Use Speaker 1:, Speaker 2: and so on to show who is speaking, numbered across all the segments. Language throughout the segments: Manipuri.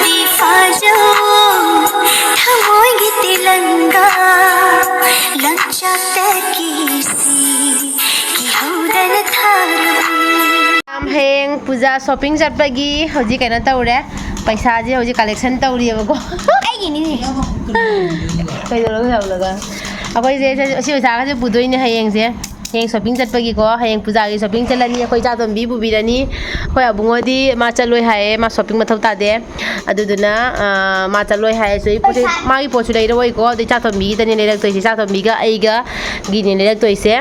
Speaker 1: Ahing puja shopping chatpagi hoji kaina taure paisa je hoji collection tauri abako ai gini kai dolo laga akoi je si paisa ga je budoi ni hayeng je hayeng shopping chatpagi ko hayeng puja gi shopping chalani akoi cha tombi bubirani akoi abungodi ma chaloi hae ma shopping mathau ta de aduduna ma chaloi hae soi pote ma gi pochu dai roi ko de cha tombi gi tani lerak toi cha tombi ga ai ga gi ni lerak toi se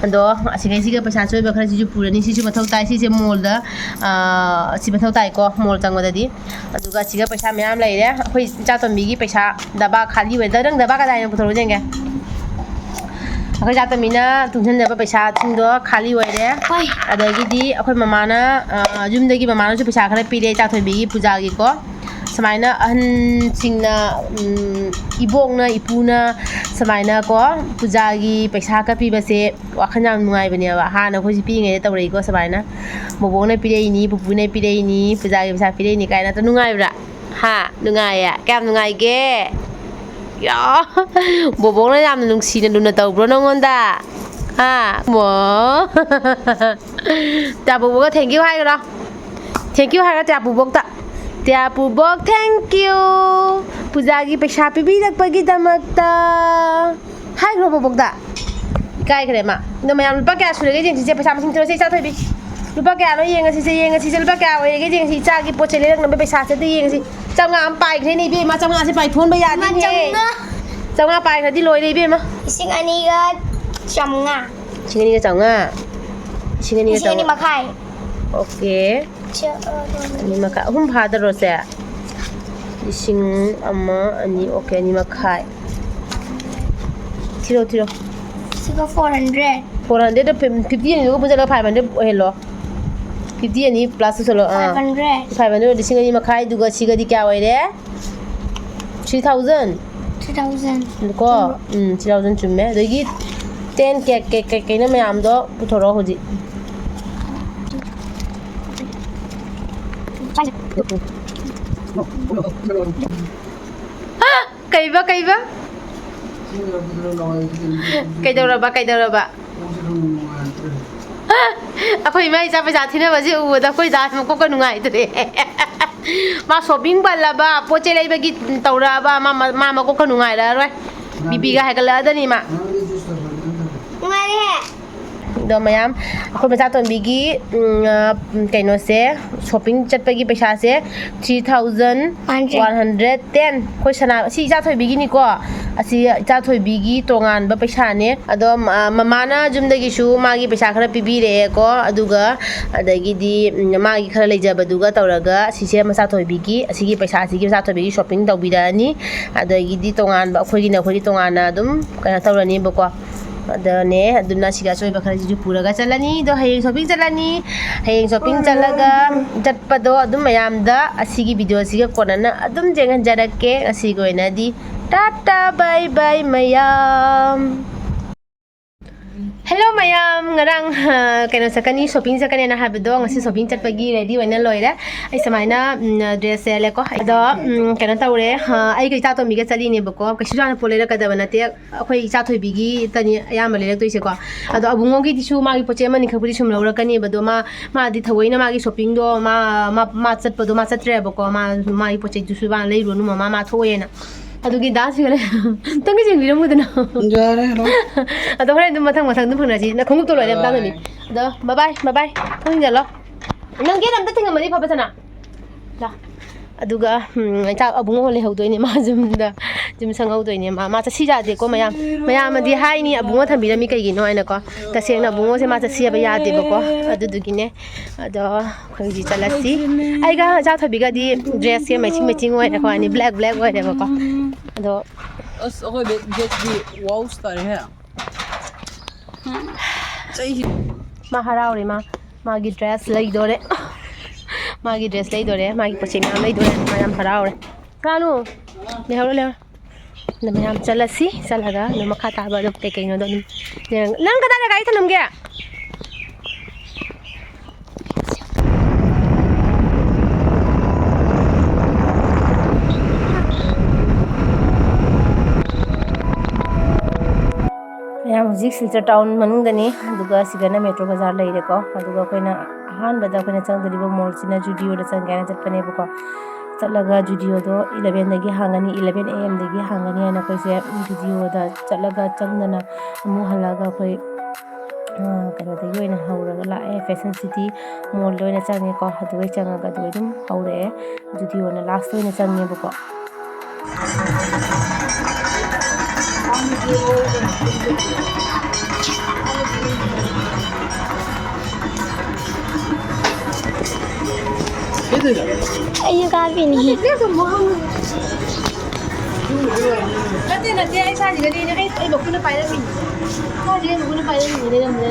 Speaker 1: ando asigai siga paisa choi ba khara ji purani si chu mathau tai si se mall da si mathau tai ko mall tangwa dadi aduga siga paisa myam lai re khoi cha tombi gi paisa daba khali we da rang daba ka dai na puthoro jenge akhoi cha tombi na tungsan da paisa thingdo khali we re adagi di akhoi mama na jum da gi mama na chu paisa khara pi re cha tombi gi puja gi ko samaina an singna ibong na ipuna samaina ko puja gi paisa ka pi base wakhan yam nungai bani ba ha na khoi pi ngai tawrei ko samaina mobong na pi rei ni pupu na pi rei ni puja gi paisa pi rei ni kai na to nungai bra ha nungai ya kam nungai ge ya bobong na yam nungsi na luna taw bro nongon da ha mo ta bobo ga thank you hai ga thank you hai ga ta bobo ta Tia Pubok, thank you. Pujagi paisa pibirak pagi damakta. Hai gro Pubok da. Kai kare ma. No mayam lupa kaya sure ge jeng si paisa masing terus sa thobi. Lupa kaya no yenga si lupa kaya we ge jeng si cha gi poche le na be paisa se ti yenga si. Changa am pai kre ni bi ma changa se pai thon ba ya ni he. Changa pai kha di loi ni bi ma.
Speaker 2: Sing ani ga changa.
Speaker 1: Sing ani ga changa. Sing ani ga changa.
Speaker 2: Sing ani makai.
Speaker 1: Okay. Ani maka hum phada ro se sing amma ani okay ani makai tiro
Speaker 2: siga 400
Speaker 1: to 50 ani ko bujala 500 hello 50 ani plus solo 500 sing ani makai duga siga di kya waire 3000 ko 3000 chumme dogi 10 ke na mayam do puthoro hoji Kaiba Akhoi mai cha paisa thina baji u da koi da ko ko nungai tre ma shopping balla ba poche lai ba gi taura ba ma ko ko nungai ra roi bibi ga ha kala da ni ma
Speaker 2: ngai he
Speaker 1: do mayam akhoi macha ton bigi kaino se shopping chatpagi paisa se 3110 khoi sana si cha thoi bigi ni ko asi cha thoi bigi tongan ba paisa ne ado mama na jum da gi shu ma gi paisa khara pibi re ko aduga adagi di ma gi khara leja baduga tawraga si se macha thoi bigi asi gi paisa asi gi macha thoi bigi shopping tawbirani adagi di tongan ba khoi gi na khoi tongan na dum kana tawrani ba ko adane aduna siga choi ba khara ji pura ga chalani do hayeng shopping chalaga jatpado adum mayam da asigi video siga konana adum jengan jarake asi goina di tata bye bye mayam Hello mayam ngarang kaino sakani shopping sakani na habdo ngasi shopping chatpagi ready waina loira ai samaina dress ele ko ado kaino taure ai ga cha to mi ga chali ne bako kaisi jana polera ka dabana te akhoi cha thoi bigi tani ayam le toise ko ado abungo gi disu ma gi poche mani khapuri sum laura kani bado ma di thawoina ma gi shopping do ma chatpado ma chatre bako ma gi poche disu ba lei ro nu ma thoyena adugi dance gale tongi jing biram mudana jare hello ado hore dum mathang dum phana ji na khongup to loi dam ni ado bye bye thong jalo nang ge ram ta thinga mari phaba sana la aduga cha abungo le hodoi ni ma jum sangau doi ni ma cha si ja de ko mayam di hai ni abungo thambi rami kai gi no aina ko ta seng na abungo se ma cha si ba ya de ba ko adugi ne ado khoi ji chalasi ai ga cha thabi ga di dress ke matching oi na ko ani black oi de ba ko ado
Speaker 3: os okay get the wow star here
Speaker 1: ma haraure ma gi dress lai dore ma gi dress lai dore ma gi poche ma lai dore ma yam haraure kanu le hawle le na mayam chalasi salaga no makha ta ba do ke no do lang ka ta ga gai thanam ge ꯍꯧꯖꯤꯛ ꯁꯤꯜꯆꯔ ꯇꯥꯎꯟ ꯃꯅꯨꯡꯗꯅꯤ ꯑꯗꯨꯒ ꯁꯤꯗꯅ ꯃꯦꯇ꯭ꯔꯣ ꯕꯖꯥꯔ ꯂꯩꯔꯦꯀꯣ ꯑꯗꯨꯒ ꯑꯩꯈꯣꯏꯅ ꯑꯍꯥꯟꯕꯗ ꯑꯩꯈꯣꯏꯅ ꯆꯪꯗꯣꯔꯤꯕ ꯃꯣꯜꯁꯤꯅ ꯖꯨꯗꯤꯑꯣꯗ ꯆꯪꯒꯦꯅ ꯆꯠꯄꯅꯦꯕꯀꯣ ꯆꯠꯂꯒ ꯖꯨꯗꯤꯑꯣꯗꯣ 11 ꯍꯥꯡꯒꯅꯤ 11 AM ꯍꯥꯡꯒꯅꯤ ꯍꯥꯏꯅ ꯑꯩꯈꯣꯏꯁꯦ ꯖꯨꯗꯤꯑꯣꯗ ꯆꯠꯂꯒ ꯆꯪꯗꯅ ꯑꯃꯨꯛ ꯍꯜꯂꯛꯑꯒ ꯑꯩꯈꯣꯏ ꯀꯩꯅꯣꯗꯒꯤ ꯑꯣꯏꯅ ꯍꯧꯔꯒ ꯂꯥꯛꯑꯦ ꯐꯦꯁꯟ ꯁꯤꯇꯤ ꯃꯣꯜꯗ ꯑꯣꯏꯅ ꯆꯪꯉꯦꯀꯣ ꯑꯗꯨꯒ ꯆꯪꯉꯒ ꯑꯗꯨꯒ ꯑꯗꯨꯝ ꯍꯧꯔꯛꯑꯦ ꯖꯨꯗꯤꯑꯣꯅ ꯂꯥꯁꯇ ꯑꯣꯏꯅ ꯆꯪꯉꯦꯕꯀꯣ
Speaker 2: ꯑꯩꯁꯨ ꯀꯥꯞꯄꯤꯅꯤ
Speaker 1: नते आई साजी गरी ने आई बकुना पाइरमिनी साजी ने बकुना पाइरमिनी ले नमने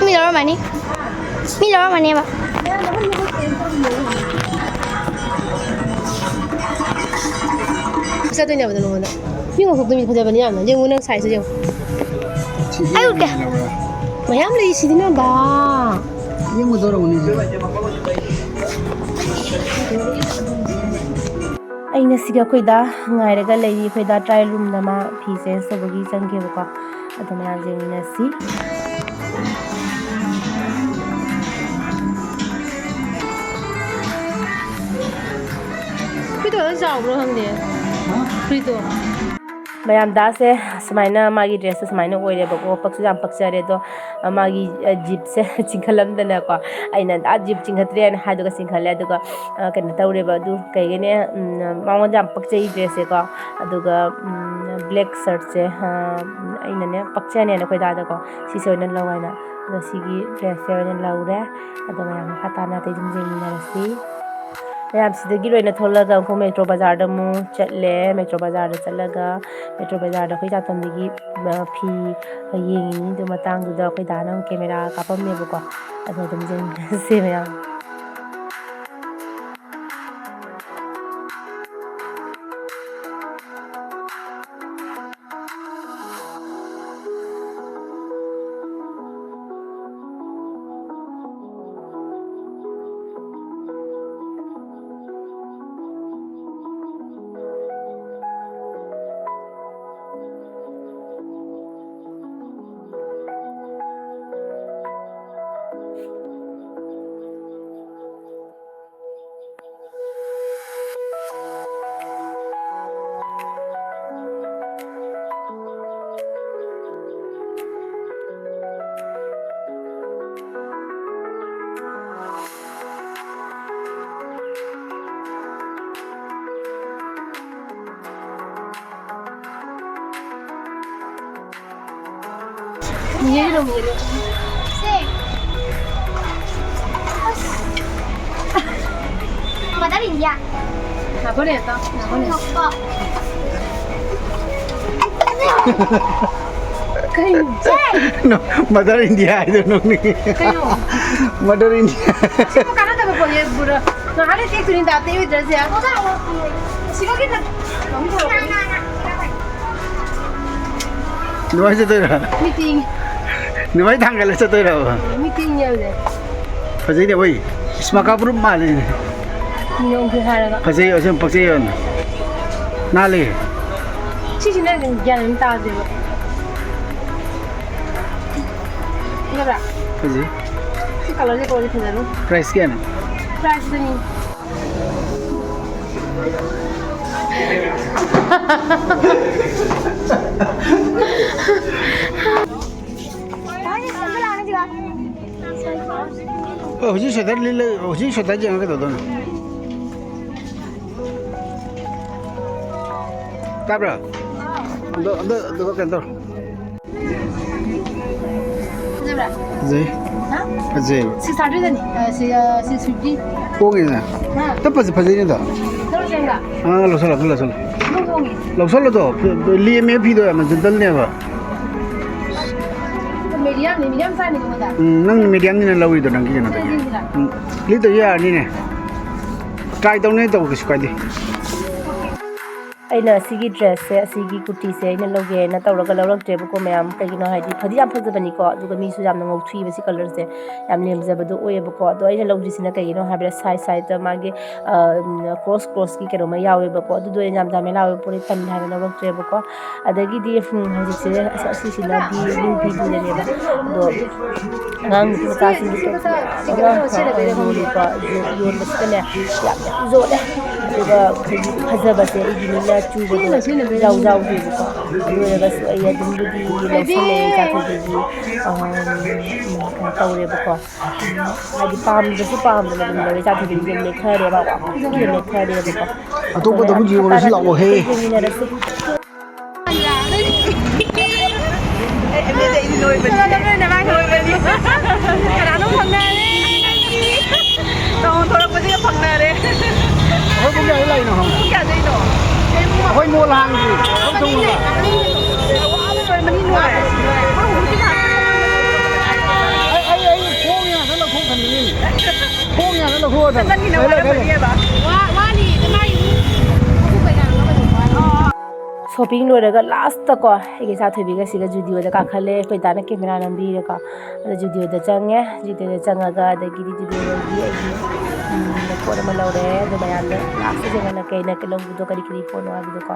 Speaker 2: मी लवर मनी बा
Speaker 1: सा तोइना बदन मोना फिंग होक तुमी फजबनी यामना जेंगु नंग साइज जें
Speaker 2: आयु के
Speaker 1: मयाम ले सिदिना दा
Speaker 3: Yung mo doro ni.
Speaker 1: ꯑꯩꯅ ꯁꯤꯒ ꯑꯩꯈꯣꯏꯗ ꯉꯥꯏꯔꯒ ꯂꯩꯔꯤ ꯑꯩꯈꯣꯏꯗ ꯇ꯭ꯔꯥꯏꯜ ꯔꯨꯝꯗ ꯃꯥ ꯐꯤ ꯆꯦꯟꯖ ꯇꯧꯕꯒꯤ ꯆꯪꯒꯦꯕꯀꯣ ꯑꯗꯨ ꯃꯌꯥꯝ ꯌꯦꯡꯃꯤꯟꯅꯁꯤ ꯐ꯭ꯔꯤꯇꯣ ꯆꯥꯎꯕ꯭ꯔꯣ ꯈꯪꯗꯦ ꯐ꯭ꯔꯤꯇꯣ ꯃꯌꯥꯝ ꯗꯥꯁꯦ ꯁꯨꯃꯥꯏꯅ ꯃꯥꯒꯤ ꯗ꯭ꯔꯦꯁꯇ ꯁꯨꯃꯥꯏꯅ ꯑꯣꯏꯔꯦꯕꯀꯣ ꯄꯛꯁꯨ ꯌꯥꯝ ꯄꯛꯆꯔꯦ ꯑꯗꯣ ꯃꯥꯒꯤ ꯖꯤꯞꯁꯦ ꯆꯤꯡꯈꯠꯂꯝꯗꯅꯀꯣ ꯑꯩꯅ ꯖꯤꯞ ꯆꯤꯡꯈꯠꯇ꯭ꯔꯦꯅ ꯍꯥꯏꯗꯨꯒ ꯆꯤꯡꯈꯠꯂꯦ ꯑꯗꯨꯒ ꯀꯩꯅꯣ ꯇꯧꯔꯦꯕ ꯑꯗꯨ ꯀꯩꯒꯤꯅꯦ ꯃꯉꯣꯟꯗ ꯌꯥꯝ ꯄꯛꯆꯩ ꯗ꯭ꯔꯦꯁꯁꯦꯀꯣ ꯑꯗꯨꯒ ꯕ꯭ꯂꯦꯛ ꯁꯔꯠꯁꯦ ꯑꯩꯅꯅꯦ ꯄꯛꯆꯅꯦꯅ ꯑꯩꯈꯣꯏ ꯗꯥꯗꯀꯣ ꯁꯤꯁꯦ ꯑꯣꯏꯅ ꯂꯧ ꯍꯥꯏꯅ ꯑꯗꯣ ꯁꯤꯒꯤ ꯗ꯭ꯔꯦꯁꯁꯦ ꯑꯣꯏꯅ ꯂꯧꯔꯦ ꯑꯗꯣ ꯃꯌꯥꯝ ꯃꯈꯥ ꯇꯥꯅ ꯑꯇꯩ ꯑꯗꯨꯝ ꯌꯦꯡꯃꯤꯟꯅꯔꯁꯤ ꯃꯌꯥꯝ ꯁꯤꯗꯒꯤ ꯂꯣꯏꯅ ꯊꯣꯛꯂꯒ ꯑꯃꯨꯛ ꯃꯦꯇ꯭ꯔꯣ ꯕꯖꯥꯔꯗ ꯑꯃꯨꯛ ꯆꯠꯂꯦ ꯃꯦꯇ꯭ꯔꯣ ꯕꯖꯥꯔꯗ ꯆꯠꯂꯒ ꯃꯦꯇ꯭ꯔꯣ ꯕꯖꯥꯔꯗ ꯑꯩꯈꯣꯏ ꯆꯥꯇꯣꯝꯕꯤꯒꯤ ꯐꯤ ꯌꯦꯡꯉꯤꯅꯤ ꯑꯗꯨ ꯃꯇꯥꯡꯗꯨꯗ ꯑꯩꯈꯣꯏ ꯗꯥꯅ ꯑꯃꯨꯛ ꯀꯦꯃꯦꯔꯥ ꯀꯥꯞꯄꯝꯃꯦꯕꯀꯣ ꯑꯗꯣ ꯑꯗꯨꯝ ꯌꯦꯡꯃꯤꯟꯅꯁꯦ ꯃꯌꯥꯝ ये लो
Speaker 2: से मदर इंडिया
Speaker 1: ना बोले था कहीं
Speaker 3: No, Mother India, I don't know.
Speaker 1: कहीं
Speaker 3: Mother India.
Speaker 1: सिर्फ खाना तब बोले बुरा ना हाले तेरे तुरी दाते हुए ड्रेस यार सिर्फ क्या था
Speaker 3: Nuai sa toy ra.
Speaker 1: Meeting
Speaker 3: Nuai tanggal sa toy ra.
Speaker 1: Meeting ये वाले
Speaker 3: Fazay ni oi. Smaka puro mal ni.
Speaker 1: नियम के हारे का
Speaker 3: Fazay osem paksay yon. Nali.
Speaker 1: चीज़ ना ज्ञान में ताज़े वो ये बरा
Speaker 3: Fazay.
Speaker 1: सी कलर से कोई थे जरूर
Speaker 3: Price kya na?
Speaker 1: प्राइस तो नहीं
Speaker 3: Oh, ji sa dar lile, ji sa dar jang ka do do. Tabra. Do kan do.
Speaker 1: ये बरा
Speaker 3: Zai.
Speaker 1: हाँ
Speaker 3: Fazay.
Speaker 1: 600 था नहीं 650
Speaker 3: Ko ngi na.
Speaker 1: हाँ
Speaker 3: Ta pa fazay ni da.
Speaker 1: तो चलेगा
Speaker 3: Ah, lo sala, lo sala.
Speaker 1: लोग होंगे
Speaker 3: Lo sala do. Li me phi do ya ma dal ne ba.
Speaker 1: Medium size नहीं होता
Speaker 3: Nang medium ni na lawi do nang ki na ta. Li to ya ni ne. Try to ne to ko squad di.
Speaker 1: ꯑꯩꯅ ꯑꯁꯤꯒꯤ ꯗ꯭ꯔꯦꯁꯁꯦ ꯑꯁꯤꯒꯤ ꯀꯨꯔꯇꯤꯁꯦ ꯑꯩꯅ ꯂꯧꯒꯦꯅ ꯇꯧꯔꯒ ꯂꯧꯔꯛꯇ꯭ꯔꯦꯕꯀꯣ ꯃꯌꯥꯝ ꯀꯩꯒꯤꯅꯣ ꯍꯥꯏꯗꯤ ꯐꯗꯤ ꯌꯥꯝ ꯐꯖꯕꯅꯤꯀꯣ ꯑꯗꯨꯒ ꯃꯤꯁꯨ ꯌꯥꯝꯅ ꯉꯧꯊꯣꯛꯏꯕ ꯁꯤ ꯀꯂꯔꯁꯦ ꯌꯥꯝ ꯂꯦꯝꯖꯕꯗꯣ ꯑꯣꯏꯌꯦꯕꯀꯣ ꯑꯗꯣ ꯑꯩꯅ ꯂꯧꯗ꯭ꯔꯤꯁꯤꯅ ꯀꯩꯒꯤꯅꯣ ꯍꯥꯏꯕꯗ ꯁꯥꯏꯗ ꯃꯥꯒꯤ ꯀ꯭ꯔꯣꯁꯀꯤ ꯀꯩꯅꯣꯃ ꯌꯥꯎꯋꯦꯕꯀꯣ ꯑꯗꯨꯗꯣ ꯑꯩꯅ ꯌꯥꯝ ꯖꯥꯃꯦ ꯂꯥꯎꯋꯦ ꯄꯣꯠ ꯇꯟ ꯍꯥꯏꯅ ꯂꯧꯔꯛꯇ꯭ꯔꯦꯕꯀꯣ ꯑꯗꯒꯤꯗꯤ ꯍꯧꯖꯤꯛꯁꯦ ꯑꯁꯤꯁꯤꯅ ꯕ꯭ꯂꯨ ꯕꯤꯗꯨꯗꯅꯦꯕ ꯑꯗꯣ ꯑꯉꯥꯡ ꯅꯨꯄꯤ ꯃꯆꯥꯁꯤꯡꯒꯤ ꯇꯣꯞꯁ ꯃꯌꯥꯝ ꯑꯃ ꯌꯣꯜꯂꯤꯀꯣ ꯌꯣꯟꯕꯁꯤꯗꯅꯦ ꯌꯥꯝ ꯌꯣꯜꯂꯦ ꯑꯗꯨꯒ ꯑꯩꯈꯣꯏꯒꯤ ꯐꯖꯕꯁꯦ ꯑꯩꯒꯤ ꯃꯤꯠꯅ ꯆꯨꯕꯗꯣ ꯏꯖꯥꯎ ꯖꯥꯎꯗꯦꯕꯀꯣ ꯑꯗꯨ ꯑꯣꯏꯔꯒꯁꯨ ꯑꯩ ꯑꯗꯨꯝꯕꯨꯗꯤ ꯂꯧꯁꯜꯂꯛꯑꯦ ꯏꯆꯥꯊꯣꯏꯕꯤꯒꯤ ꯀꯩꯅꯣ ꯇꯧꯔꯦꯕꯀꯣ ꯍꯥꯏꯗꯤ ꯄꯥꯝꯗ꯭ꯔꯁꯨ ꯄꯥꯝꯗꯅ ꯑꯗꯨꯝ ꯂꯧꯔꯦ ꯏꯆꯥꯊꯣꯏꯕꯤꯒꯤꯁꯦ ꯃꯦꯠꯊꯔꯦꯕ ꯋꯥꯡꯃꯟꯈꯤꯗ ꯃꯦꯠꯊꯔꯦꯕꯀꯣ ꯑꯗꯣ
Speaker 3: ꯑꯇꯣꯞꯄꯗ
Speaker 1: ꯃꯌꯥꯝ
Speaker 3: ꯑꯃꯨꯛ
Speaker 1: ꯃꯈꯥ
Speaker 3: ꯌꯦꯡꯉꯨꯔꯁꯤ
Speaker 1: ꯇꯥꯅ ꯑꯗꯨꯝ
Speaker 3: ꯂꯥꯛꯑꯣꯍꯦ
Speaker 1: ꯑꯩꯈꯣꯏ ꯌꯦꯡꯃꯤꯟꯅꯔꯁꯤ
Speaker 3: ꯑꯩꯈꯣꯏ ꯄꯨꯡ ꯀꯌꯥꯗ ꯂꯥꯛꯏꯅꯣ ꯑꯩꯈꯣꯏ ꯃꯣꯜ ꯍꯥꯡꯗ꯭ꯔꯤ ꯊꯣꯡꯉꯒ ꯑꯩ ꯈꯣꯡ ꯉꯥꯛꯇ ꯂꯧꯊꯣꯛꯈꯟꯕꯅꯤ ꯈꯣꯡ ꯉꯥꯛꯇ ꯂꯧꯊꯣꯛꯑꯗꯕ
Speaker 1: ꯁꯣꯞꯄꯤꯡ ꯂꯣꯏꯔꯒ ꯂꯥꯁꯇꯀꯣ ꯑꯩꯒꯤ ꯏꯆꯥꯊꯣꯏꯕꯤꯒ ꯁꯤꯒ ꯖꯨꯗꯤꯑꯣꯗ ꯀꯥꯈꯠꯂꯦ ꯑꯩꯈꯣꯏ ꯗꯥꯅ ꯀꯦꯃꯦꯔꯥ ꯅꯝꯕꯤꯔꯦꯀꯣ ꯑꯗ ꯖꯨꯗꯤꯑꯣꯗ ꯆꯪꯉꯦ ꯖꯨꯗꯤꯑꯣꯗ ꯆꯪꯉꯒ ꯑꯗꯒꯤꯗꯤ ꯖꯨꯗꯤꯑꯣꯗꯒꯤ ꯑꯩꯒꯤ ꯄꯣꯠ ꯑꯃ ꯂꯧꯔꯦ ꯑꯗꯣ ꯃꯌꯥꯝꯗ ꯂꯥꯁꯇ ꯌꯦꯡꯍꯜꯂꯛꯀꯦ ꯑꯩꯅ ꯂꯧꯕꯗꯣ ꯀꯔꯤ ꯄꯣꯠꯅꯣ ꯍꯥꯏꯕꯗꯣꯀꯣ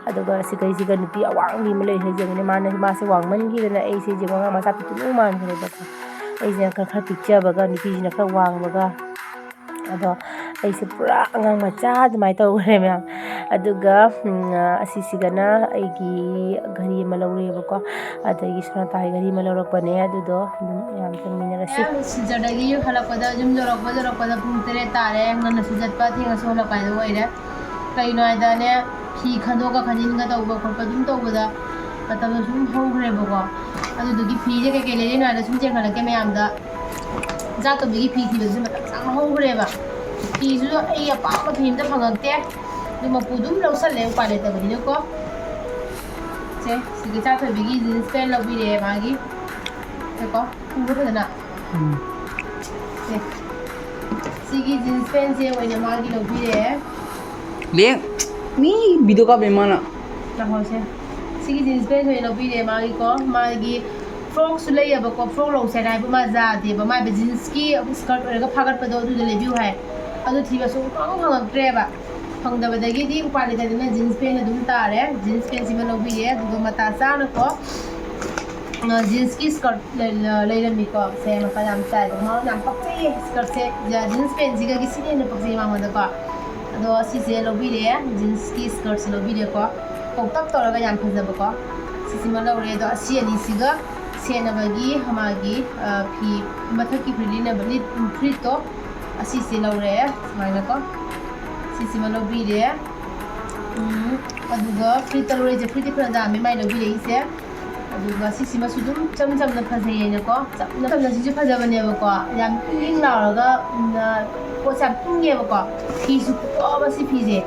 Speaker 1: ꯑꯗꯨꯒ ꯁꯤꯒꯩꯁꯤꯒ ꯅꯨꯄꯤ ꯑꯋꯥꯡꯕꯤ ꯑꯃ ꯂꯩꯔꯤꯁꯦ ꯌꯦꯡꯉꯨꯅꯦ ꯃꯥꯁꯦ ꯋꯥꯡꯃꯟꯈꯤꯗꯅ ꯑꯩꯁꯦ ꯌꯦꯡꯉꯣ ꯃꯆꯥ ꯄꯤꯛꯇꯨ ꯃꯥꯟꯈ꯭ꯔꯦꯕꯀꯣ ꯑꯩꯁꯤꯅ ꯈꯔ ꯄꯤꯛꯆꯕꯒ ꯅꯨꯄꯤꯁꯤꯅ ꯈꯔ ꯋꯥꯡꯕꯒ ꯑꯗꯣ ꯑꯩꯁꯦ ꯄꯨꯔꯥ ꯑꯉꯥꯡ ꯃꯆꯥ ꯑꯗꯨꯃꯥꯏꯅ ꯇꯧꯈ꯭ꯔꯦ ꯃꯌꯥꯝ ꯑꯗꯨꯒ ꯑꯁꯤꯁꯤꯒꯅ ꯑꯩꯒꯤ ꯘꯔꯤ ꯑꯃ ꯂꯧꯔꯦꯕꯀꯣ ꯑꯗꯒꯤ ꯁꯣꯅꯥꯇꯥꯒꯤ ꯘꯔꯤ ꯑꯃ ꯂꯧꯔꯛꯄꯅꯦ ꯑꯗꯨꯗꯣ ꯑꯗꯨꯝ ꯌꯥꯝ ꯆꯪꯃꯤꯟꯅꯔꯁꯤ ꯁꯤꯜꯆꯔꯗꯒꯤ ꯍꯜꯂꯛꯄꯗ ꯌꯨꯝ ꯌꯧꯔꯛꯄꯗ ꯄꯨꯡ 7 ꯇꯥꯔꯦ ꯉꯟꯅꯁꯨ ꯆꯠꯄ ꯊꯦꯡꯅꯁꯨ ꯍꯜꯂꯛꯄ ꯍꯥꯏꯗꯣ ꯑꯣꯏꯔꯦ ꯀꯩꯅꯣ ꯍꯥꯏꯗꯅꯦ ꯐꯤ ꯈꯟꯗꯣꯛꯀ ꯈꯟꯖꯤꯟꯒ ꯇꯧꯕ ꯈꯣꯠꯄ ꯑꯗꯨꯝ ꯇꯧꯕꯗ ꯃꯇꯝꯗꯣ ꯁꯨꯝ ꯍꯧꯈ꯭ꯔꯦꯕꯀꯣ ꯑꯗꯨꯗꯨꯒꯤ ꯐꯤꯁꯦ ꯀꯩꯀꯩ ꯂꯩꯔꯤꯅꯣ ꯍꯥꯏꯗ ꯁꯨꯝ ꯆꯦꯟꯈꯠꯂꯛꯀꯦ ꯃꯌꯥꯝꯗ ꯏꯆꯥꯇꯣꯝꯕꯤꯒꯤ ꯐꯤ ꯊꯤꯕꯁꯨ ꯃꯇꯝ ꯆꯪꯅ ꯍꯧꯈ꯭ꯔꯦꯕ ꯐꯤꯁꯨ ꯑꯩ ꯑꯄꯥꯝꯕ ꯐꯤ ꯑꯝꯇ ꯐꯪꯉꯛꯇꯦ ꯑꯗꯨ ꯃꯄꯨ ꯑꯗꯨꯝ ꯂꯧꯁꯜꯂꯦ ꯎꯄꯥꯏ ꯂꯩꯇꯕꯅꯤꯅꯀꯣ ꯁꯦ ꯁꯤꯒꯤ ꯏꯆꯥꯊꯣꯏꯕꯤꯒꯤ ꯖꯤꯟꯁ ꯄꯦꯟ ꯂꯧꯕꯤꯔꯛꯑꯦ ꯃꯥꯒꯤ ꯁꯦꯀꯣ ꯎꯕ꯭ꯔꯣ ꯐꯖꯅ ꯁꯦ ꯁꯤꯒꯤ ꯖꯤꯟꯁ ꯄꯦꯟꯁꯦ ꯑꯣꯏꯅ ꯃꯥꯒꯤ ꯂꯧꯕꯤꯔꯛꯑꯦ
Speaker 3: ꯂꯦꯡ ꯃꯤ ꯚꯤडिꯑꯣ ꯀꯥꯞꯄꯦ ꯃꯥꯅ
Speaker 1: ꯂꯥꯛꯍꯧꯁꯦ ꯁꯤꯒꯤ ꯖꯤꯟꯁ ꯄꯦꯟ ꯑꯣꯏꯅ ꯂꯧꯕꯤꯔꯛꯑꯦ ꯃꯥꯒꯤꯀꯣ ꯃꯥꯒꯤ ꯐ꯭ꯔꯣꯛꯁꯨ ꯂꯩꯌꯦꯕꯀꯣ ꯐ꯭ꯔꯣꯛ ꯂꯧꯁꯦꯅ ꯍꯥꯏꯕ ꯃꯥ ꯌꯥꯗꯦꯕ ꯃꯥꯏꯕ ꯖꯤꯟꯁꯀꯤ ꯁ꯭ꯀꯔꯠ ꯑꯣꯏꯔꯒ ꯐꯥꯒꯠꯄꯗꯣ ꯑꯗꯨꯗ ꯂꯩꯕꯤꯌꯨ ꯍꯥꯏ ꯑꯗꯨ ꯊꯤꯕ ꯁꯨꯡꯐꯪ ꯐꯪꯉꯛꯇ꯭ꯔꯦꯕ ꯐꯪꯗꯕꯗꯒꯤꯗꯤ ꯎꯄꯥꯏ ꯂꯩꯇꯗꯅ ꯖꯤꯟꯁ ꯄꯦꯟ ꯑꯗꯨꯝ ꯇꯥꯔꯦ ꯖꯤꯟꯁ ꯄꯦꯟꯁꯤꯃ ꯂꯧꯕꯤꯔꯦ ꯑꯗꯨꯒ ꯃꯇꯥ ꯆꯥꯅꯀꯣ ꯖꯤꯟꯁꯀꯤ ꯁ꯭ꯀꯔꯠ ꯂꯩꯔꯝꯃꯤꯀꯣ ꯁꯦ ꯃꯄꯥꯟ ꯌꯥꯝ ꯆꯥꯏꯕ ꯃꯉꯣꯟꯗ ꯌꯥꯝ ꯄꯛꯆꯩꯌꯦ ꯁ꯭ꯀꯔꯠꯁꯦ ꯖꯤꯟꯁ ꯄꯦꯟꯁꯤꯒꯒꯤ ꯁꯤꯅ ꯍꯦꯟꯅ ꯄꯛꯆꯩ ꯃꯉꯣꯟꯗꯀꯣ ꯑꯗꯣ ꯁꯤꯁꯦ ꯂꯧꯕꯤꯔꯦ ꯖꯤꯟꯁꯀꯤ ꯁ꯭ꯀꯔꯠꯁꯦ ꯂꯧꯕꯤꯔꯦꯀꯣ ꯀꯧꯇꯛ ꯇꯧꯔꯒ ꯌꯥꯝ ꯐꯖꯕꯀꯣ ꯁꯤꯁꯤꯃ ꯂꯧꯔꯦ ꯑꯗꯣ ꯑꯁꯤ ꯑꯅꯤꯁꯤꯒ ꯁꯦꯠꯅꯕꯒꯤ ꯃꯥꯒꯤ ꯐꯤ ꯃꯊꯛꯀꯤ ꯐꯨꯔꯤꯠꯇꯣ ꯑꯁꯤꯁꯦ ꯂꯧꯔꯦ ꯁꯨꯃꯥꯏꯅꯀꯣ ꯁꯤꯁꯤꯃ ꯂꯧꯕꯤꯔꯦ ꯑꯗꯨꯒ ꯐꯨꯔꯤꯠꯇ ꯂꯧꯔꯤꯁꯦ ꯐꯨꯔꯤꯠꯇꯤ ꯈꯔ ꯌꯥꯝꯃꯦ ꯃꯥꯏ ꯂꯧꯕꯤꯔꯛꯏꯁꯦ ꯑꯗꯨꯒ ꯁꯤꯁꯤꯃꯁꯨ ꯑꯗꯨꯝ ꯏꯆꯝ ꯆꯝꯅ ꯐꯖꯩꯌꯦꯅꯀꯣ ꯆꯝꯅ ꯁꯤꯁꯨ ꯐꯖꯕꯅꯦꯕꯀோ ꯌꯥꯝ ꯏꯪ ꯂꯥꯎꯔꯒ ꯄꯣꯠꯁꯦ ꯌꯥꯝ ꯏꯪꯉꯦꯕꯀோ ꯐꯤꯁꯨ ꯐꯨꯠꯇꯣꯛꯑꯕ ꯁꯤ ꯐꯤꯁꯦ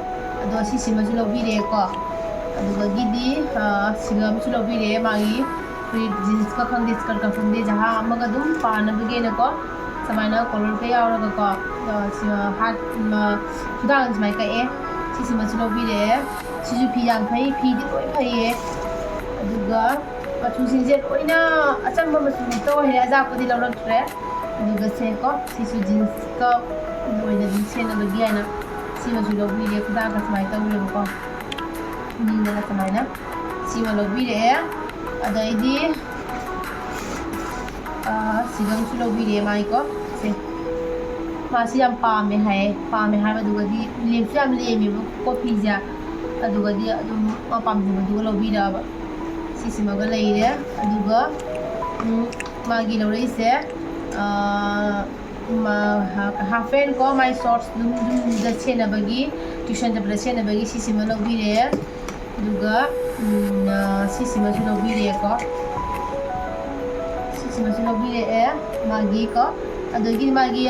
Speaker 1: ꯑꯗꯣ ꯁꯤꯁꯤꯃꯁꯨ ꯂꯧꯕꯤꯔꯛꯑꯦꯀꯣ ꯑꯗꯨꯒꯤꯗꯤ ꯁꯤꯒ ꯑꯃꯁꯨ ꯂꯧꯕꯤꯔꯛꯑꯦ ꯃꯥꯒꯤ ꯐꯨꯔꯤꯠ ꯖꯤꯟꯁꯀ ꯈꯪꯗꯦ ꯁ꯭ꯀꯔꯠꯀ ꯈꯪꯗꯦ ꯖꯍꯥ ꯑꯃꯒ ꯑꯗꯨꯝ ꯄꯥꯅꯕꯒꯤꯅꯀꯣ ꯁꯨꯃꯥꯏꯅ ꯀꯣꯂꯔꯒ ꯌꯥꯎꯔꯒꯀꯣ ꯈꯨꯗꯥꯡ ꯁꯨꯃꯥꯏꯅ ꯀꯛꯑꯦ ꯁꯤꯁꯤꯃꯁꯨ ꯂꯧꯕꯤꯔꯛꯑꯦ ꯁꯤꯁꯨ ꯐꯤ ꯌꯥꯝ ꯐꯩ ꯐꯤꯗꯤ ꯂꯣꯏ ꯐꯩꯌꯦ ꯑꯗꯨꯒ ꯃꯆꯨꯁꯤꯡꯁꯦ ꯂꯣꯏꯅ ꯑꯆꯝꯕ ꯃꯆꯨ ꯉꯥꯛꯇ ꯑꯣꯏꯔꯦ ꯑꯖꯥꯛꯄꯗꯤ ꯂꯧꯔꯛꯇ꯭ꯔꯦ ꯑꯗꯨꯒ ꯁꯦꯀꯣ ꯁꯤꯁꯨ ꯖꯤꯟꯁꯀ ꯑꯣꯏꯅ ꯑꯗꯨꯝ ꯁꯦꯠꯅꯕꯒꯤ ꯍꯥꯏꯅ ꯁꯤꯃꯁꯨ ꯂꯧꯕꯤꯔꯦ ꯈꯨꯗꯥꯡꯒ ꯁꯨꯃꯥꯏꯅ ꯇꯧꯔꯦꯕꯀꯣ ꯅꯤꯡꯗꯅ ꯁꯨꯃꯥꯏꯅ ꯁꯤꯃ ꯂꯧꯕꯤꯔꯛꯑꯦ ꯑꯗꯩꯗꯤ ꯁꯤꯒ ꯑꯃꯁꯨ ꯂꯧꯕꯤꯔꯛꯑꯦ ꯃꯥꯒꯤꯀꯣ ꯁꯦ ꯃꯥꯁꯤ ꯌꯥꯝ ꯄꯥꯝꯃꯦ ꯍꯥꯏꯕꯗꯨꯒꯗꯤ ꯂꯦꯝꯁꯨ ꯌꯥꯝ ꯂꯦꯝꯃꯦꯕ ꯀꯣꯐꯤꯁꯦ ꯑꯗꯨꯒꯗꯤ ꯑꯗꯨꯝ ꯃꯥ ꯄꯥꯝꯖꯕꯗꯨꯒ ꯂꯧꯕꯤꯔꯛꯑꯕ ꯁꯤꯁꯤꯃꯒ ꯂꯩꯔꯦ ꯑꯗꯨꯒ ꯃꯥꯒꯤ ꯂꯧꯔꯛꯏꯁꯦ ꯍꯥꯐ ꯄꯦꯟ ꯀꯣ ꯃꯥꯏ ꯁꯣꯔꯠꯁ ꯑꯗꯨꯝ ꯁꯦꯠꯅꯕꯒꯤ ꯇ꯭ꯌꯨꯁꯟ ꯆꯠꯄꯗ ꯁꯦꯠꯅꯕꯒꯤ ꯁꯤꯁꯤꯃ ꯂꯧꯕꯤꯔꯛꯑꯦ ꯑꯗꯨꯒ ꯁꯤꯁꯤꯃꯁꯨ ꯂꯧꯕꯤꯔꯛꯑꯦꯀꯣ ꯁꯤꯁꯤꯃꯁꯨ ꯂꯧꯕꯤꯔꯛꯑꯦ ꯃꯥꯒꯤꯀꯣ ꯑꯗꯒꯤ ꯃꯥꯒꯤ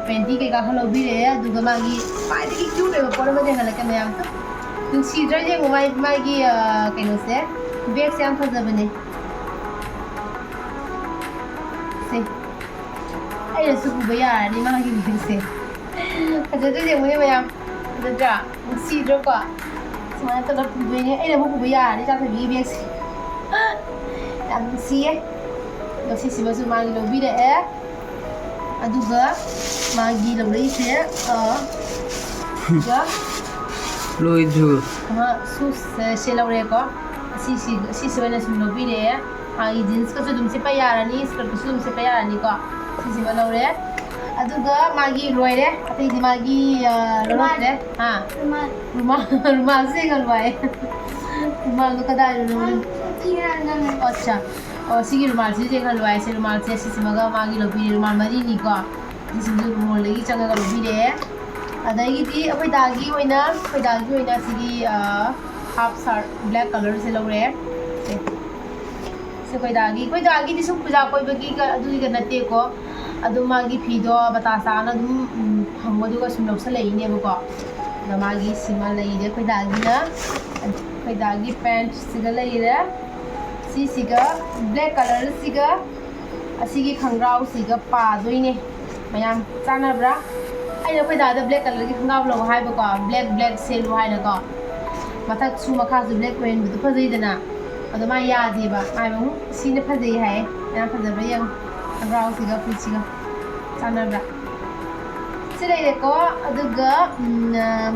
Speaker 1: ꯄꯦꯟꯇꯤ ꯀꯩꯀꯥ ꯈꯔ ꯂꯧꯕꯤꯔꯛꯑꯦ ꯑꯗꯨꯒ ꯃꯥꯒꯤ ꯈ꯭ꯋꯥꯏꯗꯒꯤ ꯀ꯭ꯌꯨꯠ ꯑꯣꯏꯕ ꯄꯣꯠ ꯑꯃ ꯌꯦꯡꯍꯜꯂꯛꯀꯦ ꯃꯌꯥꯝꯁꯨ ꯅꯨꯡꯁꯤꯗ꯭ꯔꯥ ꯌꯦꯡꯉꯣ ꯃꯥꯒꯤ ꯀꯩꯅꯣꯁꯦ ꯕꯦꯒꯁꯦ ꯌꯥꯝ ꯐꯖꯕꯅꯦ ꯁꯦ ꯑꯩꯅꯁꯨ ꯄꯨꯕ ꯌꯥꯔꯅꯤ ꯃꯥꯒꯤ ꯕꯦꯒꯁꯦ ꯐꯖꯗ꯭ꯔꯥ ꯌꯦꯡꯉꯨꯅꯦ ꯃꯌꯥꯝ ꯐꯖꯗ꯭ꯔꯥ ꯅꯨꯡꯁꯤꯗ꯭ꯔꯣꯀꯣ Semuanya telur punya ini mau punya ya, ini jangan pergi biasa. Yang sih, masih sih masuk magi lebih deh ya. Aduh magi lebih sih ya. Ya.
Speaker 3: Lu itu.
Speaker 1: Sus selau reko. Si sebenarnya sebelum lebih deh ya. Magi jeans kan sudah mesti bayar nih, skirt sudah mesti bayar nih kok. Si sebelah deh. Aduh magi luar deh, tapi di magi luar deh. Rumah sih kan luar. Rumah lu kata dulu. अच्छा और सिगी रुमाल से देखा लुआई से रुमाल से ऐसे मगा मागी लोबी रुमाल मरी नी को जिसमें रुमाल लगी चंगा का लोबी रे अदाई की अभी दागी होइना सिगी हाफ शर्ट ब्लैक कलर से लो रे से कोई दागी दिसु पूजा कोई बगी का अदुई का नते को अदु मागी फीदो बतासा ना दुम हमदु का सुन लौस लेइने बको मागी सिमा लेइदे कोई दागी पैंट सिगा लेइरे सिगा ब्लैक कलर सिगा असिगी खंगराव सिगा पादोइने मयाम चानाब्रा आइना कोई दादा ब्लैक कलर की खंगराव लो हाइबको ब्लैक सेल हाइनको मथक सु मखा सु ब्लैक पेन बुदु फजैदना अदो मा यादेबा आइबु सिने फजै हाय ना फजबा यंग खंगराव सिगा पुसिगा चानाब्रा सिलेको अदुगा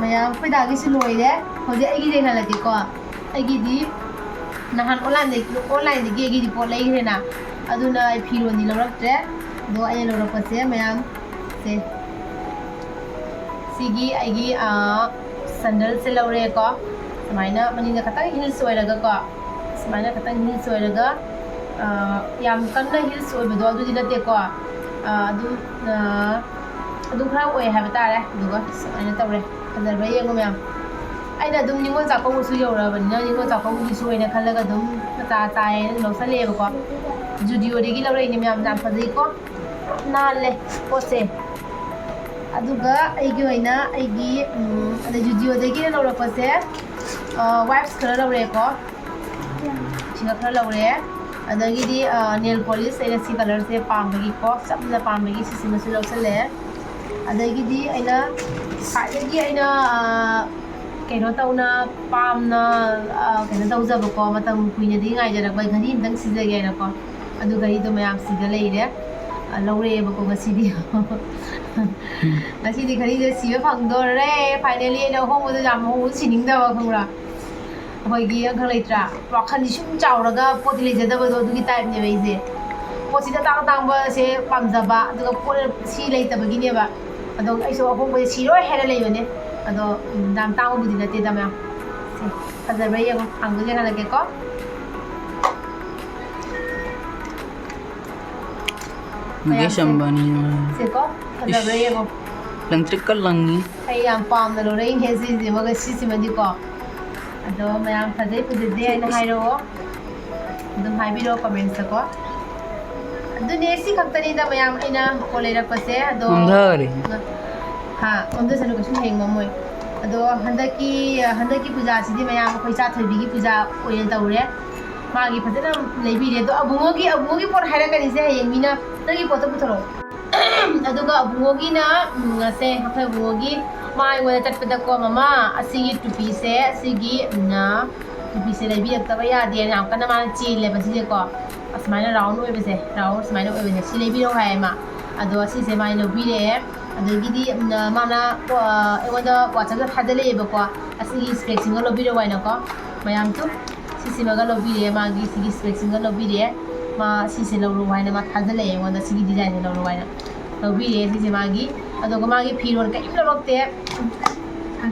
Speaker 1: मयाम कोई दागी सु लोइले होजे आइगी देखा लगे ꯑꯩꯒꯤꯗꯤ ꯅꯍꯥꯟ ꯑꯣꯟꯂꯥꯏꯟꯗꯒꯤ ꯑꯩꯒꯤꯗꯤ ꯄꯣꯠ ꯂꯩꯈ꯭ꯔꯦꯅ ꯑꯗꯨꯅ ꯑꯩ ꯐꯤꯔꯣꯟꯗꯤ ꯂꯧꯔꯛꯇ꯭ꯔꯦ ꯑꯗꯣ ꯑꯩꯅ ꯂꯧꯔꯛꯄꯁꯦ ꯃꯌꯥꯝꯁꯦ ꯁꯤꯒꯤ ꯑꯩꯒꯤ ꯁꯦꯟꯗꯜꯁꯦ ꯂꯧꯔꯦꯀꯣ ꯁꯨꯃꯥꯏꯅ ꯃꯅꯤꯡꯗ ꯈꯇꯪ ꯍꯤꯜꯁ ꯑꯣꯏꯔꯒꯀꯣ ꯁꯨꯃꯥꯏꯅ ꯈꯇꯪ ꯍꯤꯜꯁ ꯑꯣꯏꯔꯒ ꯌꯥꯝ ꯀꯟꯅ ꯍꯤꯜꯁ ꯑꯣꯏꯕꯗꯣ ꯑꯗꯨꯗꯤ ꯅꯠꯇꯦꯀꯣ ꯑꯗꯨꯝ ꯈꯔ ꯑꯣꯏ ꯍꯥꯏꯕ ꯇꯥꯔꯦ ꯑꯗꯨꯒ ꯁꯨꯃꯥꯏꯅ ꯇꯧꯔꯦ ꯐꯖꯕ꯭ꯔꯥ ꯌꯦꯡꯉꯣ ꯃꯌꯥꯝ ꯑꯩꯅ ꯑꯗꯨꯝ ꯅꯤꯡꯉꯣꯜ ꯆꯥꯛꯀꯧꯕꯁꯨ ꯌꯧꯔꯕꯅꯤꯅ ꯅꯤꯡꯉꯣꯜ ꯆꯥꯛꯀꯧꯕꯒꯤꯁꯨ ꯑꯣꯏꯅ ꯈꯜꯂꯒ ꯑꯗꯨꯝ ꯃꯆꯥ ꯆꯥꯏꯌꯦꯅ ꯑꯗꯨꯝ ꯂꯧꯁꯜꯂꯦꯕꯀꯣ ꯖꯨꯗꯤꯑꯣꯗꯒꯤ ꯂꯧꯔꯛꯏꯅꯦ ꯃꯌꯥꯝ ꯌꯥꯝ ꯐꯖꯩꯀꯣ ꯅꯥꯜꯂꯦ ꯄꯣꯠꯁꯦ ꯑꯗꯨꯒ ꯑꯩꯒꯤ ꯑꯣꯏꯅ ꯑꯩꯒꯤ ꯑꯗ ꯖꯨꯗꯤꯑꯣꯗꯒꯤ ꯂꯧꯔꯛꯄꯁꯦ ꯋꯥꯏꯞꯁ ꯈꯔ ꯂꯧꯔꯦꯀꯣ ꯁꯤꯒ ꯈꯔ ꯂꯧꯔꯦ ꯑꯗꯒꯤꯗꯤ ꯅꯦꯜ ꯄꯣꯂꯤꯁ ꯑꯩꯅ ꯁꯤ ꯀꯂꯔꯁꯦ ꯄꯥꯝꯕꯒꯤꯀꯣ ꯆꯞꯅ ꯄꯥꯝꯕꯒꯤ ꯁꯤꯁꯤꯃꯁꯨ ꯂꯧꯁꯜꯂꯦ ꯑꯗꯒꯤꯗꯤ ꯑꯩꯅ ꯈ꯭ꯋꯥꯏꯗꯒꯤ ꯑꯩꯅ kayno tauna pamna kayno tawjabako matam kuinadi ngaijarakba ghari amtang sijagena ko adu ghari do mayam sida leire laureyebako ngasidi ngasidi ghari do siba phangdore finally ena homodo jam homo siningdaba khangra hoigi khang leitra wakhani sum chauraga poti lejadaba do dugi type ne beise pochida tang tangba se pamjaba aduga pot si leitabagi neba ado aiso homo siroi hera leibane अदो दाम ताऊ बुद्धि नते दाम याम फजर भाई ये अंगु जे खाना के को
Speaker 3: मुझे संबानी
Speaker 1: से को फजर भाई ये को
Speaker 3: लंत्रिक कर लंगी
Speaker 1: आई याम पाम न लो रे इन हेसी जे मगे सी मदि को अदो मयाम फजै पुजे दे न हाइरो दम हाइ बिरो कमेंट्स को अदो नेसी खक्तनी दा मयाम इना को लेरक पसे अदो हाँ उनसे सनु कुछ नहीं मम्मी अदो हंदकी पूजा सिदी मैं यहाँ कोई साथ होगी पूजा कोई तौरे मागी फजना लेबी रे तो अबुंगोगी पोर हायरा कनी से येंगिना तगी पोतो पुथरो अदुगा अबुंगोगी ना से हफे अबुंगोगी माय गोले चटपदा को ममा असिगी टुपी से लेबी तब यादे ना कना मा चीले बसिजे को असमाना राउंड ओइबसे राउंड समाना ओइबसे सि लेबी रो हाय मा अदो असि से माय लेबी रे अदगीदी माना एगोदा वाट्सएप थादलेबको असिगी स्पेक्सिंग लोबिरो वाइनको मयाम तो सिसिमगा लोबिरे मागी सिगी स्पेक्सिंग लोबिरे मा सिसे लोरो वाइना मा थादले एगोदा सिगी डिजाइन लोरो वाइना लोबिरे सिसे मागी अदोगा मागी फिरोन कई लोरक्ते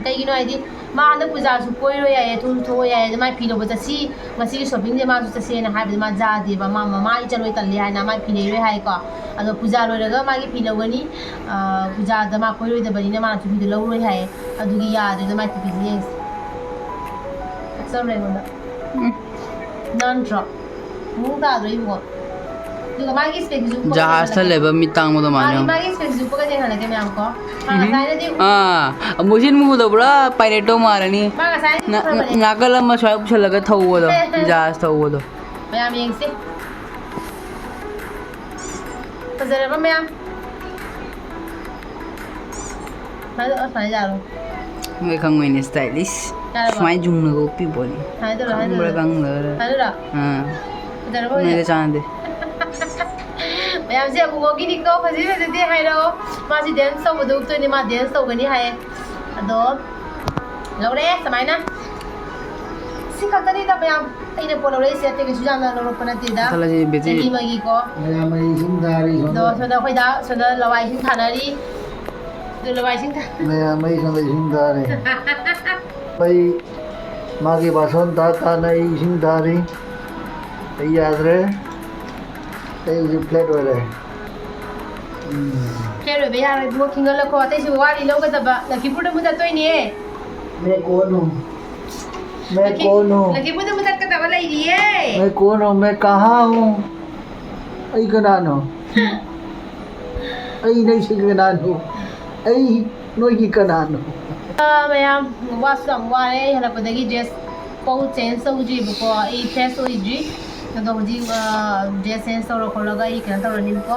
Speaker 1: कईगिनो आइदी मा न पूजा सु कोइरो याय थु थो याय माई फिरो बचसी मसिगी शॉपिंग जे मा सु चसे ना हाबे मा जादेबा मा माई चलोय तल्ले हायना माई फिनेरो हाय को अदो पूजा लोरगा मागी फिलवनी पूजा दमा कोइरोय दबनी मा चुबी लौरोय हाय अदुगी यादे दमा तिबी येस एक्सम रेगोंदा नॉन ड्रॉप मुंगा द्रोइबो दुगा मागी स्पेक जु
Speaker 3: जहाज लेबा मितांग मो मानो
Speaker 1: मागी स्पेक जु पगा जेना लगे म्याम को मागा साइने दि
Speaker 3: मुजिन मु दबरा पाइरेटो मारनी
Speaker 1: मागा साइने
Speaker 3: नागल म स्वाय पुछलगा थौवदो जहाज थौवदो
Speaker 1: म्याम येंगसे फजरबा म्याम मादो असने जारो
Speaker 3: मैं खंग में stylish Smai jung na gopi boli. Bangla. Nere chande.
Speaker 1: ꯃꯌꯥꯝꯁꯦ ꯑꯕꯨꯡꯉꯣꯒꯤꯅꯤꯀꯣ ꯐꯖꯩ ꯐꯖꯗꯦ ꯍꯥꯏꯔꯛꯑꯣ ꯃꯥꯁꯤ ꯗꯦꯟꯁ ꯇꯧꯕꯗ ꯎꯛꯇꯣꯏꯅꯦ ꯃꯥ ꯗꯦꯟꯁ ꯇꯧꯒꯅꯤ ꯍꯥꯏꯌꯦ ꯑꯗꯣ ꯂꯧꯔꯛꯑꯦ ꯁꯨꯃꯥꯏꯅ ꯁꯤ ꯈꯛꯇꯅꯤꯗ ꯃꯌꯥꯝ ꯑꯩꯅ ꯄꯣꯠ ꯂꯧꯔꯛꯏꯁꯦ ꯑꯇꯩ ꯀꯩꯁꯨ ꯌꯥꯝꯅ ꯂꯧꯔꯛꯄ ꯅꯠꯇꯦꯗ ꯆꯍꯤ ꯑꯃꯒꯤꯀꯣ ꯑꯗꯣ ꯁꯣꯝꯗ ꯑꯩꯈꯣꯏꯗ ꯁꯣꯝꯗ ꯂꯋꯥꯏ ꯏꯁꯤꯡ ꯊꯥꯅꯔꯤ ꯑꯗꯨ ꯂꯋꯥꯏ ꯏꯁꯤꯡ
Speaker 4: ꯃꯩ ꯁꯣꯝꯗ ꯏꯁꯤꯡ ꯊꯥꯔꯤ ꯃꯩ ꯃꯥꯒꯤ ꯕꯥꯁꯣꯟ ꯇꯥꯅ ꯑꯩ ꯏꯁꯤꯡ ꯊꯥꯔꯤ ꯑꯩ ꯌꯥꯗ꯭ꯔꯦ ꯑꯩ ꯍꯧꯖꯤꯛ ꯐ꯭ꯂꯦꯠ ꯑꯣꯏꯔꯦ
Speaker 1: ꯐ꯭ꯂꯦꯠ ꯑꯣꯏꯕ ꯌꯥꯔꯣꯏ ꯏꯕꯨꯡꯉꯣ ꯈꯤꯡꯒꯠꯂꯛꯈꯣ ꯑꯇꯩꯁꯨ ꯋꯥꯔꯤ ꯂꯧꯒꯗꯕ ꯂꯛꯈꯤꯄꯨꯔꯗ ꯃꯨꯊꯠꯇꯣꯏꯅꯦ
Speaker 4: मैं कौन हूँ मैं कौन हूँ
Speaker 1: लखीमपुर में मुझे कब लगी है
Speaker 4: मैं कौन हूँ मैं कहाँ हूँ आई कनानो आई नहीं से कनानो आई नोई की कनानो
Speaker 1: मैम वास वारे हलपदगी ड्रेस पौ चेंज तौद्रीबको आई फ्रेश ओइद्री अदो हजी ड्रेस चेंज तौर खोलगा आई कन तौरनिबको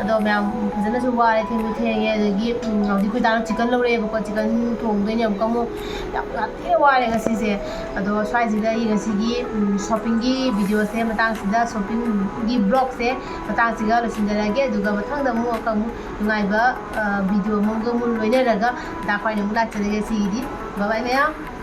Speaker 1: अदो मैम फजनसु वारे थेंगु थेंगे अदगी हजी कोई दान चिकन लौरेबको चिकन थोंगदैने अमकमो याते वारे गसिसे अदो स्वाइजिदा ई गसिगी शॉपिंग की वीडियो से मतंग सिदा शॉपिंग की ब्लॉग से मतंग सिगा लसिंदरागे अदुगा मथंगदा मु अकमु नुगाइबा वीडियो मंगमु लोइनेरगा दाखवाइने मुला चलेगे सिगी बाय बाय मैम